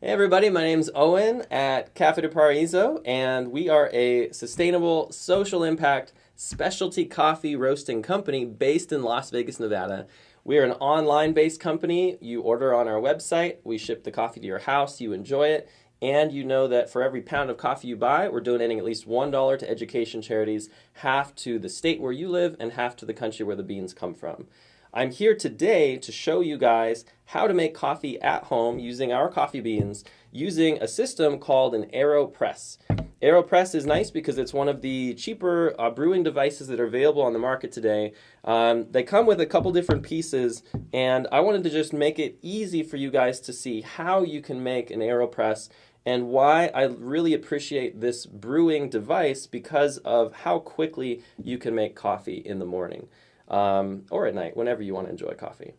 Hey everybody, my name's Owen at Cafe de Paraíso, and we are a sustainable social impact specialty coffee roasting company based in Las Vegas, Nevada. We are an online-based company. You order on our website, we ship the coffee to your house, you enjoy it, and you know that for every pound of coffee you buy, we're donating at least $1 to education charities, half to the state where you live and half to the country where the beans come from. I'm here today to show you guys how to make coffee at home using our coffee beans using a system called an Aero press. Aero press is nice because it's one of the cheaper brewing devices that are available on the market today. They come with a couple different pieces, and I wanted to just make it easy for you guys to see how you can make an Aero press and why I really appreciate this brewing device because of how quickly you can make coffee in the morning. Or at night, whenever you want to enjoy coffee.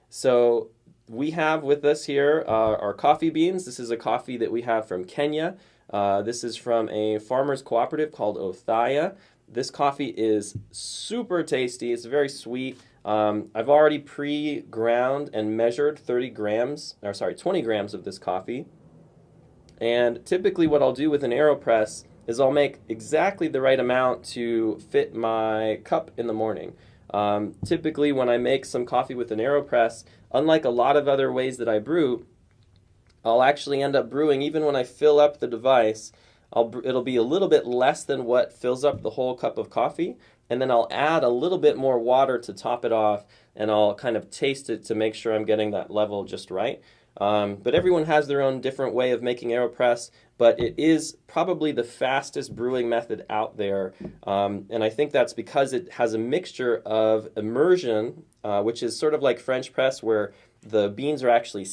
So we have with us here our coffee beans. This is a coffee that we have from Kenya. This is from a farmers cooperative called Othaya. This coffee is super tasty. It's very sweet. I've already pre-ground and measured 20 grams of this coffee. And typically what I'll do with an AeroPress is I'll make exactly the right amount to fit my cup in the morning. Typically when I make some coffee with an AeroPress, unlike a lot of other ways that I brew, I'll actually end up brewing, even when I fill up the device, it'll be a little bit less than what fills up the whole cup of coffee, and then I'll add a little bit more water to top it off, and I'll kind of taste it to make sure I'm getting that level just right. But everyone has their own different way of making AeroPress, but it is probably the fastest brewing method out there. And I think that's because it has a mixture of immersion, which is sort of like French press, where the beans are actually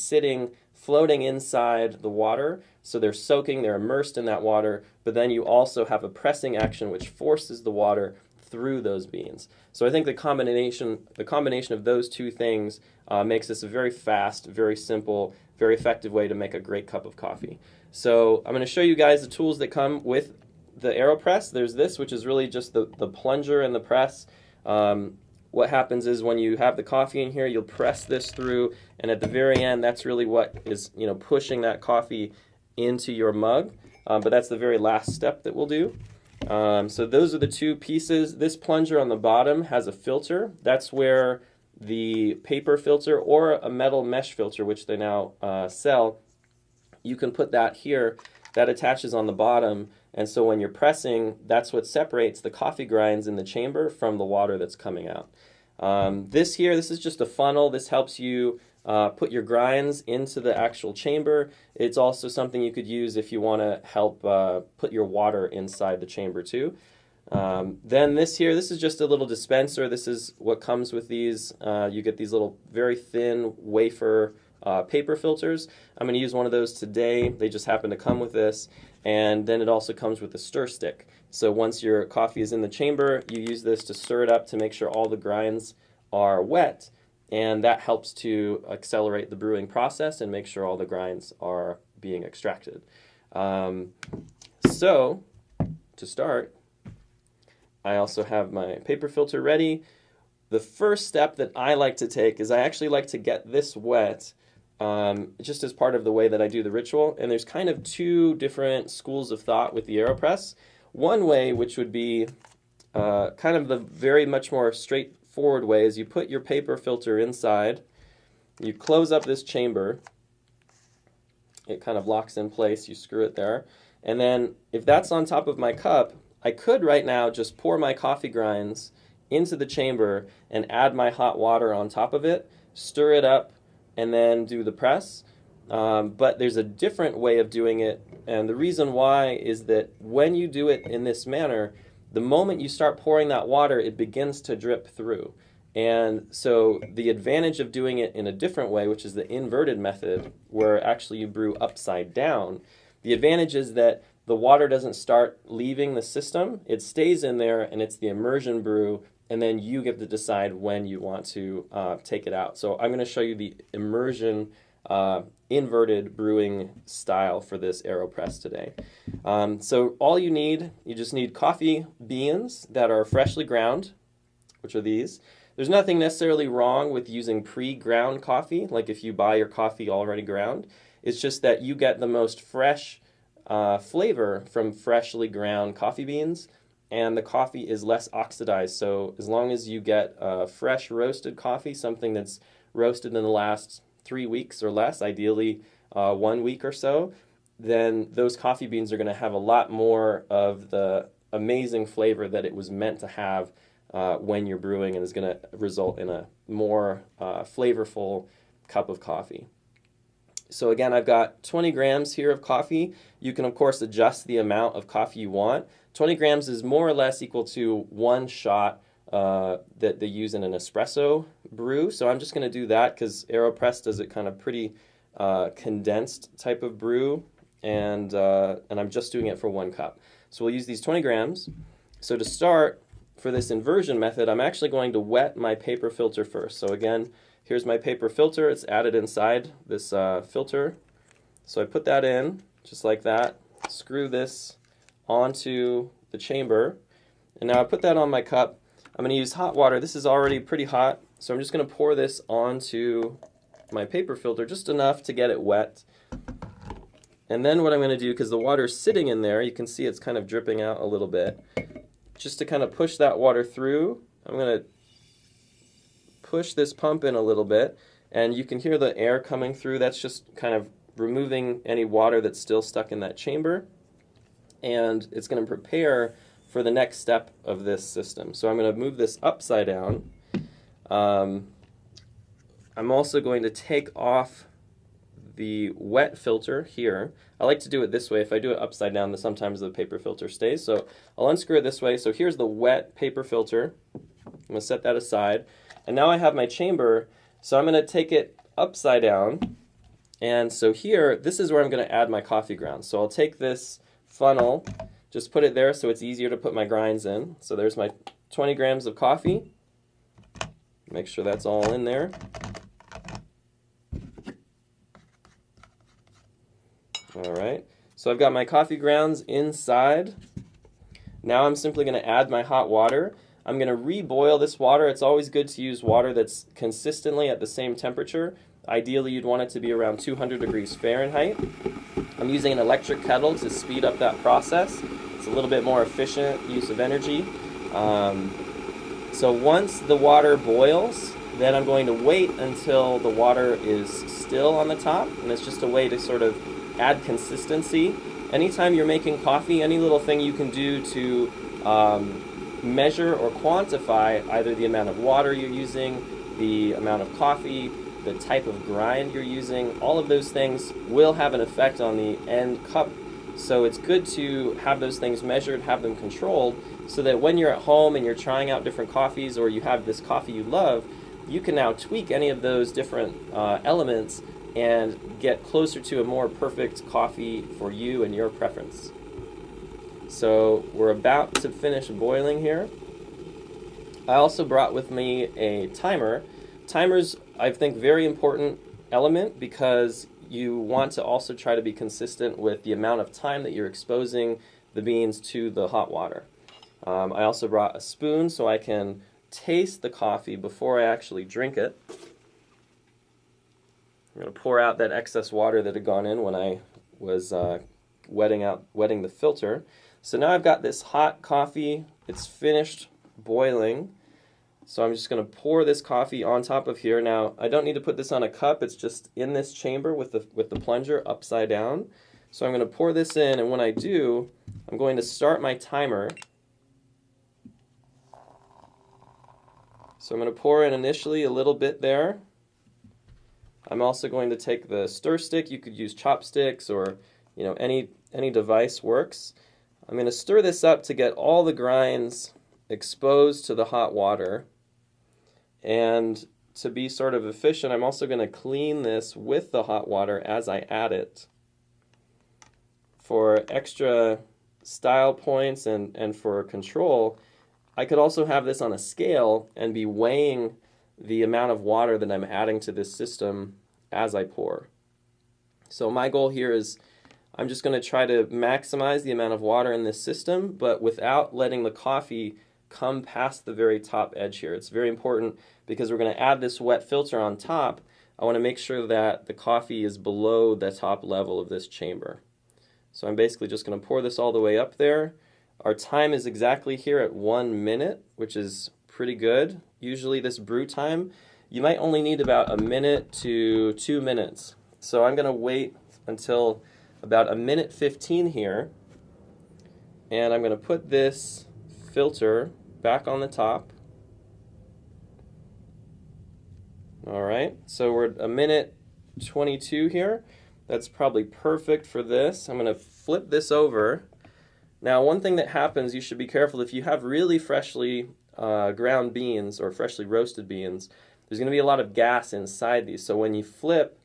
floating inside the water. So they're soaking, they're immersed in that water, but then you also have a pressing action which forces the water through those beans. So I think the combination of those two things makes this a very fast, very simple, very effective way to make a great cup of coffee. So I'm going to show you guys the tools that come with the AeroPress. There's this, which is really just the plunger and the press. What happens is when you have the coffee in here, you'll press this through, and at the very end, that's really what is pushing that coffee into your mug. But that's the very last step that we'll do. So those are the two pieces. This plunger on the bottom has a filter. That's where the paper filter or a metal mesh filter, which they now sell, you can put that here. That attaches on the bottom, and so when you're pressing, that's what separates the coffee grinds in the chamber from the water that's coming out. This is just a funnel. This helps you put your grinds into the actual chamber. It's also something you could use if you want to help put your water inside the chamber too. Then this is just a little dispenser. This is what comes with these. You get these little very thin wafer paper filters. I'm going to use one of those today. They just happen to come with this. And then it also comes with a stir stick. So once your coffee is in the chamber, you use this to stir it up to make sure all the grinds are wet. And that helps to accelerate the brewing process and make sure all the grinds are being extracted. So to start, I also have my paper filter ready. The first step that I like to take is I actually like to get this wet just as part of the way that I do the ritual. And there's kind of two different schools of thought with the AeroPress. One way, which would be kind of the very much more straightforward way, is you put your paper filter inside, you close up this chamber, it kind of locks in place, you screw it there, and then if that's on top of my cup, I could right now just pour my coffee grinds into the chamber and add my hot water on top of it, stir it up, and then do the press. But there's a different way of doing it, and the reason why is that when you do it in this manner, the moment you start pouring that water, it begins to drip through. And so the advantage of doing it in a different way, which is the inverted method, where actually you brew upside down, the advantage is that the water doesn't start leaving the system. It stays in there, and it's the immersion brew, and then you get to decide when you want to take it out. So I'm going to show you the immersion inverted brewing style for this AeroPress today. So all you just need coffee beans that are freshly ground, which are these. There's nothing necessarily wrong with using pre-ground coffee, like if you buy your coffee already ground. It's just that you get the most fresh flavor from freshly ground coffee beans, and the coffee is less oxidized. So as long as you get fresh roasted coffee, something that's roasted in the last 3 weeks or less, ideally 1 week or so, then those coffee beans are going to have a lot more of the amazing flavor that it was meant to have when you're brewing, and is going to result in a more flavorful cup of coffee. So again, I've got 20 grams here of coffee. You can, of course, adjust the amount of coffee you want. 20 grams is more or less equal to 1 shot that they use in an espresso brew. So I'm just going to do that because AeroPress does it kind of pretty condensed type of brew, and I'm just doing it for 1 cup. So we'll use these 20 grams. So to start, for this inversion method, I'm actually going to wet my paper filter first. So again, here's my paper filter. It's added inside this filter. So I put that in, just like that. Screw this onto the chamber. And now I put that on my cup. I'm going to use hot water. This is already pretty hot, so I'm just going to pour this onto my paper filter, just enough to get it wet. And then what I'm going to do, because the water's sitting in there, you can see it's kind of dripping out a little bit. Just to kind of push that water through, I'm going to push this pump in a little bit, and you can hear the air coming through. That's just kind of removing any water that's still stuck in that chamber, and it's going to prepare for the next step of this system. So I'm going to move this upside down. I'm also going to take off the wet filter here. I like to do it this way. If I do it upside down, then sometimes the paper filter stays. So I'll unscrew it this way. So here's the wet paper filter. I'm going to set that aside. And now I have my chamber, so I'm going to take it upside down. And so here, this is where I'm going to add my coffee grounds. So I'll take this funnel, just put it there so it's easier to put my grinds in. So there's my 20 grams of coffee. Make sure that's all in there. All right, so I've got my coffee grounds inside. Now I'm simply going to add my hot water. I'm going to reboil this water. It's always good to use water that's consistently at the same temperature. Ideally, you'd want it to be around 200 degrees Fahrenheit. I'm using an electric kettle to speed up that process. It's a little bit more efficient use of energy. So once the water boils, then I'm going to wait until the water is still on the top, and it's just a way to sort of add consistency. Anytime you're making coffee, any little thing you can do to measure or quantify either the amount of water you're using, the amount of coffee, the type of grind you're using, all of those things will have an effect on the end cup. So it's good to have those things measured, have them controlled, so that when you're at home and you're trying out different coffees, or you have this coffee you love, you can now tweak any of those different elements and get closer to a more perfect coffee for you and your preference. So we're about to finish boiling here. I also brought with me a timer. Timer's, I think, very important element because you want to also try to be consistent with the amount of time that you're exposing the beans to the hot water. I also brought a spoon so I can taste the coffee before I actually drink it. I'm going to pour out that excess water that had gone in when I was wetting the filter. So now I've got this hot coffee. It's finished boiling. So I'm just going to pour this coffee on top of here. Now, I don't need to put this on a cup. It's just in this chamber with the plunger upside down. So I'm going to pour this in, and when I do, I'm going to start my timer. So I'm going to pour in initially a little bit there. I'm also going to take the stir stick. You could use chopsticks, or any device works. I'm going to stir this up to get all the grinds exposed to the hot water. And to be sort of efficient, I'm also going to clean this with the hot water as I add it. For extra style points and for control, I could also have this on a scale and be weighing the amount of water that I'm adding to this system as I pour. So my goal here is I'm just going to try to maximize the amount of water in this system, but without letting the coffee come past the very top edge here. It's very important because we're going to add this wet filter on top. I want to make sure that the coffee is below the top level of this chamber. So I'm basically just going to pour this all the way up there. Our time is exactly here at 1 minute, which is pretty good. Usually this brew time, you might only need about 1 minute to 2 minutes. So I'm going to wait until about 1:15 here, and I'm going to put this filter back on the top. All right, so we're at 1:22 here. That's probably perfect for this. I'm going to flip this over. Now, one thing that happens, you should be careful if you have really freshly ground beans or freshly roasted beans, there's going to be a lot of gas inside these. So when you flip,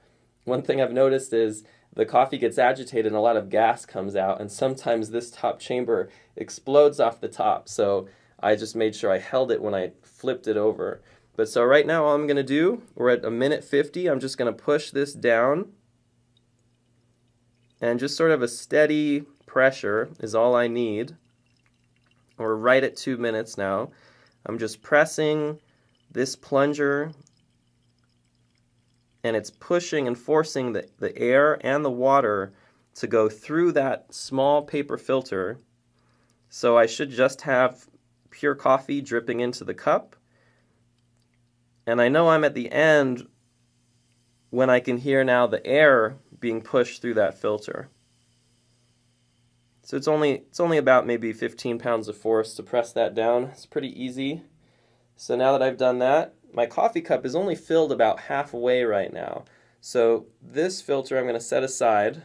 one thing I've noticed is the coffee gets agitated and a lot of gas comes out, and sometimes this top chamber explodes off the top. So I just made sure I held it when I flipped it over. But so right now all I'm going to do, we're at 1:50, I'm just going to push this down, and just sort of a steady pressure is all I need. We're right at 2 minutes now. I'm just pressing this plunger, and it's pushing and forcing the air and the water to go through that small paper filter. So I should just have pure coffee dripping into the cup. And I know I'm at the end when I can hear now the air being pushed through that filter. So it's only about maybe 15 pounds of force to press that down. It's pretty easy. So now that I've done that, my coffee cup is only filled about halfway right now. So this filter I'm going to set aside.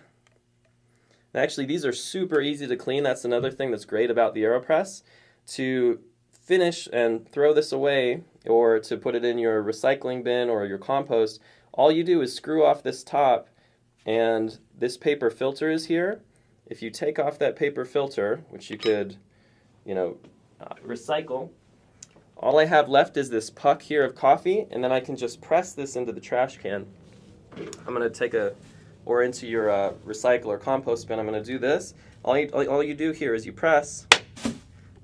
And actually, these are super easy to clean. That's another thing that's great about the AeroPress. To finish and throw this away, or to put it in your recycling bin or your compost, all you do is screw off this top, and this paper filter is here. If you take off that paper filter, which you could, recycle, all I have left is this puck here of coffee, and then I can just press this into the trash can. I'm going to or into your recycle or compost bin. I'm going to do this. All you do here is you press,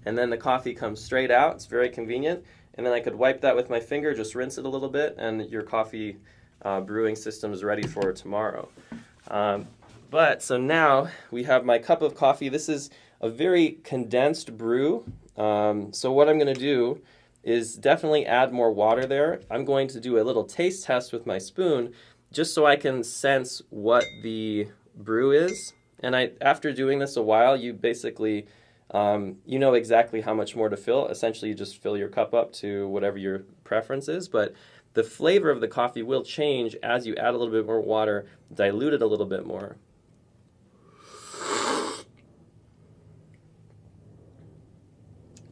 and then the coffee comes straight out. It's very convenient. And then I could wipe that with my finger, just rinse it a little bit, and your coffee brewing system is ready for tomorrow. So now we have my cup of coffee. This is a very condensed brew. So what I'm going to do is definitely add more water there. I'm going to do a little taste test with my spoon just so I can sense what the brew is. And after doing this a while, you basically, you know exactly how much more to fill. Essentially, you just fill your cup up to whatever your preference is. But the flavor of the coffee will change as you add a little bit more water, dilute it a little bit more.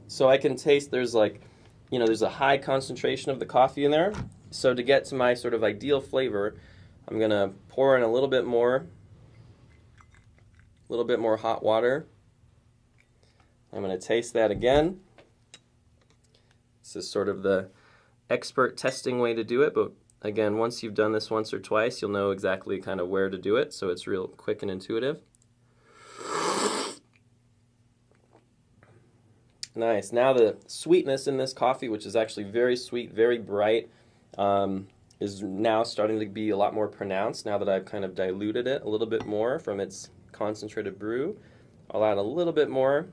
So I can taste there's a high concentration of the coffee in there. So to get to my sort of ideal flavor, I'm going to pour in a little bit more hot water. I'm going to taste that again. This is sort of the expert testing way to do it, but again, once you've done this once or twice, you'll know exactly kind of where to do it, so it's real quick and intuitive. Nice. Now the sweetness in this coffee, which is actually very sweet, very bright, is now starting to be a lot more pronounced now that I've kind of diluted it a little bit more from its concentrated brew. I'll add a little bit more.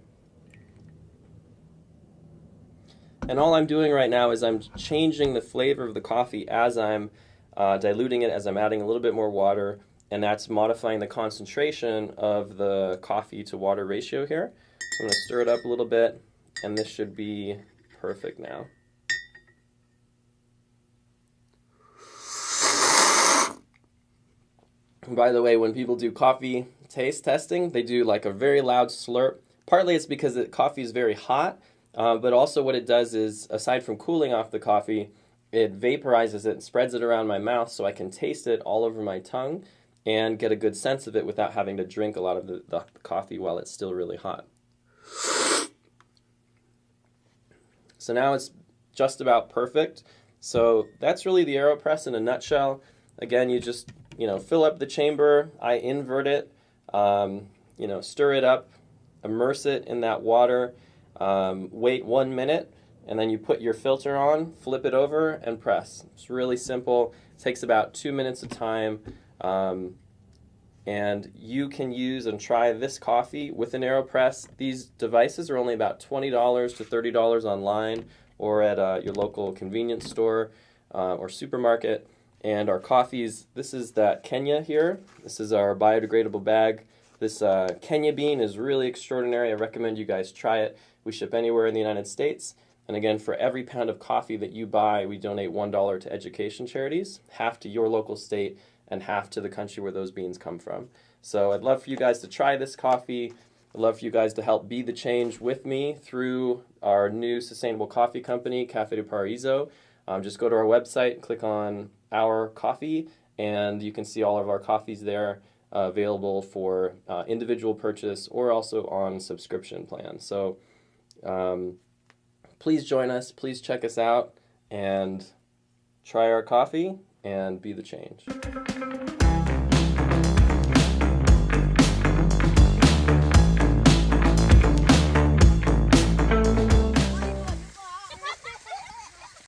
And all I'm doing right now is I'm changing the flavor of the coffee as I'm diluting it, as I'm adding a little bit more water, and that's modifying the concentration of the coffee to water ratio here. So I'm going to stir it up a little bit, and this should be perfect now. And by the way, when people do coffee taste testing, they do like a very loud slurp. Partly it's because the coffee is very hot, but also what it does is, aside from cooling off the coffee, it vaporizes it and spreads it around my mouth so I can taste it all over my tongue and get a good sense of it without having to drink a lot of the coffee while it's still really hot. So now it's just about perfect. So that's really the AeroPress in a nutshell. Again, you just fill up the chamber. I invert it, stir it up, immerse it in that water, wait 1 minute, and then you put your filter on, flip it over, and press. It's really simple. It takes about 2 minutes of time. And you can use and try this coffee with an AeroPress. These devices are only about $20 to $30 online or at your local convenience store or supermarket. And our coffees, this is that Kenya here. This is our biodegradable bag. This Kenya bean is really extraordinary. I recommend you guys try it. We ship anywhere in the United States. And again, for every pound of coffee that you buy, we donate $1 to education charities, half to your local state and half to the country where those beans come from. So I'd love for you guys to try this coffee. I'd love for you guys to help be the change with me through our new sustainable coffee company, Cafe de Paraiso. Just go to our website, click on Our Coffee, and you can see all of our coffees there available for individual purchase or also on subscription plans. So please join us, please check us out, and try our coffee and be the change.